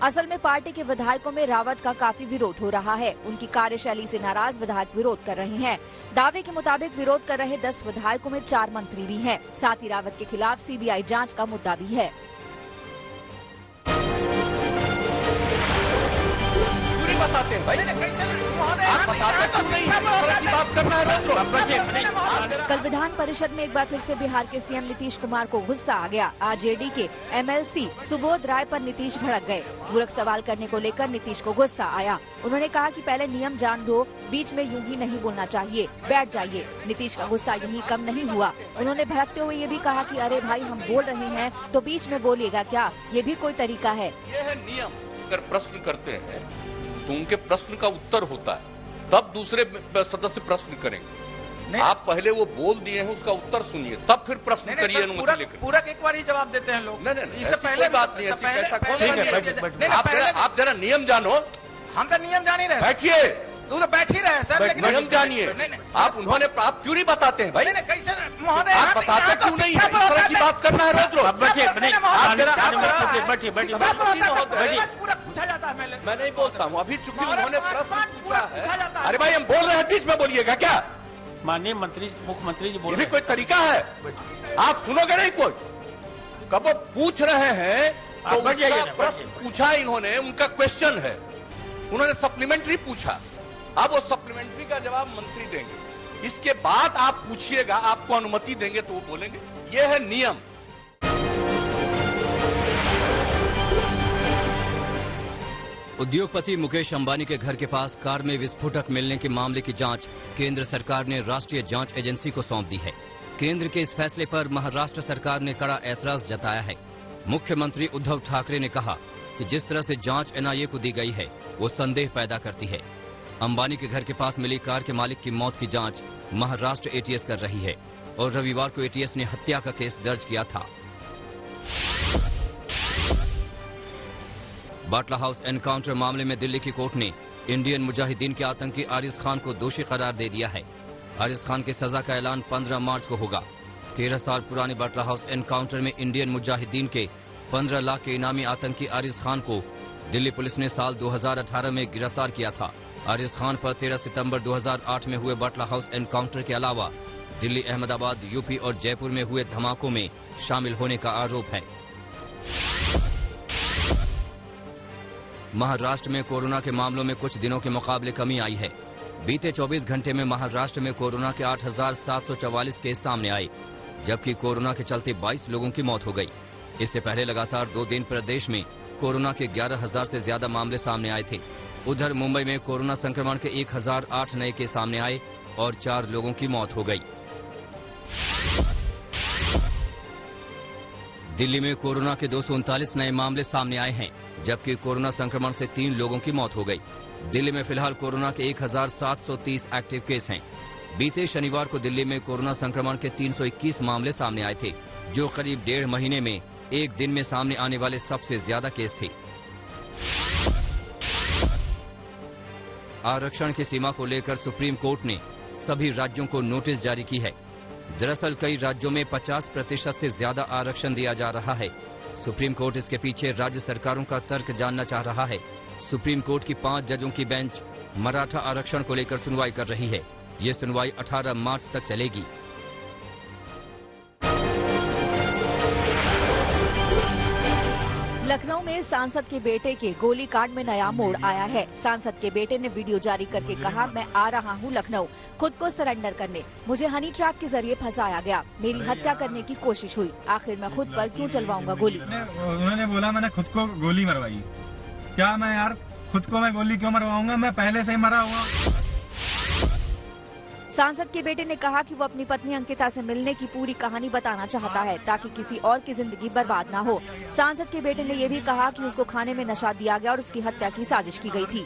असल में पार्टी के विधायकों में रावत का काफी विरोध हो रहा है। उनकी कार्यशैली से नाराज विधायक विरोध कर रहे हैं। दावे के मुताबिक विरोध कर रहे 10 विधायकों में 4 मंत्री भी हैं। साथ ही रावत के खिलाफ सीबीआई जांच का मुद्दा भी है। बताते हैं भाई, आप बताते नहीं की बात करना है। कल विधान परिषद में एक बार फिर से बिहार के सीएम नीतीश कुमार को गुस्सा आ गया। आरजेडी के एमएलसी सुबोध राय पर नीतीश भड़क गए। पूरक सवाल करने को लेकर नीतीश को गुस्सा आया। उन्होंने कहा कि पहले नियम जान लो, बीच में यूं ही नहीं बोलना चाहिए, बैठ जाइए। नीतीश का गुस्सा यहीं कम नहीं हुआ। उन्होंने भड़कते हुए ये भी कहा कि अरे भाई, हम बोल रहे हैं तो बीच में बोलिएगा क्या? ये भी कोई तरीका है? ये है नियम। अगर प्रश्न करते हैं तो उनके प्रश्न का उत्तर होता है, तब दूसरे सदस्य प्रश्न करेंगे। आप पहले वो बोल दिए हैं, उसका उत्तर सुनिए, तब फिर प्रश्न करिए। पूरक एक बार ही जवाब देते हैं लोग। नहीं, इससे पहले बात नहीं है। आप जरा नियम जानो। हम तो नियम जान ही रहे। बैठिए, तू तो बैठ ही रहे सर। लेकिन नियम जानिए। आप क्यों नहीं बताते हैं भाई? कैसे महोदय आप बताते क्यों नहीं? इस तरह की बात करना है रोज रोज। मैं नहीं बोलता हूँ, अभी चूंकि उन्होंने प्रश्न पूछा है। अरे भाई, हम बोल रहे हैं, बीच में बोलिएगा क्या? माननीय मंत्री, मुख्यमंत्री जी बोल रहे हैं। कोई तरीका है? आप सुनोगे नहीं कोई? कब वो पूछ रहे हैं तो प्रश्न पूछा इन्होंने, उनका क्वेश्चन है, उन्होंने सप्लीमेंट्री पूछा। अब वो सप्लीमेंट्री का जवाब मंत्री देंगे। इसके बाद आप पूछिएगा, आपको अनुमति देंगे तो वो बोलेंगे। ये है नियम। उद्योगपति मुकेश अंबानी के घर के पास कार में विस्फोटक मिलने के मामले की जांच केंद्र सरकार ने राष्ट्रीय जांच एजेंसी को सौंप दी है। केंद्र के इस फैसले पर महाराष्ट्र सरकार ने कड़ा ऐतराज जताया है। मुख्यमंत्री उद्धव ठाकरे ने कहा कि जिस तरह से जांच एनआईए को दी गई है, वो संदेह पैदा करती है। अंबानी के घर के पास मिली कार के मालिक की मौत की जांच महाराष्ट्र एटीएस कर रही है और रविवार को एटीएस ने हत्या का केस दर्ज किया था। बाटला हाउस एनकाउंटर मामले में दिल्ली की कोर्ट ने इंडियन मुजाहिदीन के आतंकी आरिज खान को दोषी करार दे दिया है। आरिज खान की सजा का ऐलान 15 मार्च को होगा। 13 साल पुराने बाटला हाउस एनकाउंटर में इंडियन मुजाहिदीन के 15 लाख के इनामी आतंकी आरिज खान को दिल्ली पुलिस ने साल 2018 में गिरफ्तार किया था। आरिज खान पर 13 सितंबर 2008 में हुए बाटला हाउस एनकाउंटर के अलावा दिल्ली, अहमदाबाद, यूपी और जयपुर में हुए धमाकों में शामिल होने का आरोप है। महाराष्ट्र में कोरोना के मामलों में कुछ दिनों के मुकाबले कमी आई है। बीते 24 घंटे में महाराष्ट्र में कोरोना के 8,744 केस सामने आए, जबकि कोरोना के चलते 22 लोगों की मौत हो गई। इससे पहले लगातार 2 दिन प्रदेश में कोरोना के 11,000 से ज्यादा मामले सामने आए थे। उधर मुंबई में कोरोना संक्रमण के 1,008 नए केस सामने आए और 4 लोगों की मौत हो गई। दिल्ली में कोरोना के 239 नए मामले सामने आए हैं, जबकि कोरोना संक्रमण से 3 लोगों की मौत हो गई। दिल्ली में फिलहाल कोरोना के 1,730 एक्टिव केस हैं। बीते शनिवार को दिल्ली में कोरोना संक्रमण के 321 मामले सामने आए थे, जो करीब 1.5 महीने में एक दिन में सामने आने वाले सबसे ज्यादा केस थे। आरक्षण की सीमा को लेकर सुप्रीम कोर्ट ने सभी राज्यों को नोटिस जारी की है। दरअसल कई राज्यों में 50% से ज्यादा आरक्षण दिया जा रहा है। सुप्रीम कोर्ट इसके पीछे राज्य सरकारों का तर्क जानना चाह रहा है। सुप्रीम कोर्ट की 5 जजों की बेंच मराठा आरक्षण को लेकर सुनवाई कर रही है। ये सुनवाई 18 मार्च तक चलेगी। लखनऊ में सांसद के बेटे के गोलीकांड में नया मोड़ आया है। सांसद के बेटे ने वीडियो जारी करके कहा, मैं आ रहा हूं लखनऊ खुद को सरेंडर करने। मुझे हनी ट्रैप के जरिए फंसाया गया। मेरी हत्या करने की कोशिश हुई। आखिर मैं खुद पर क्यों चलवाऊंगा गोली? उन्होंने बोला मैंने खुद को गोली मरवाई। क्या मैं यार खुद को मैं गोली क्यों मरवाऊंगा? मैं पहले से ही मरा हुआ। सांसद के बेटे ने कहा कि वो अपनी पत्नी अंकिता से मिलने की पूरी कहानी बताना चाहता है ताकि किसी और की जिंदगी बर्बाद ना हो। सांसद के बेटे ने यह भी कहा कि उसको खाने में नशा दिया गया और उसकी हत्या की साजिश की गई थी।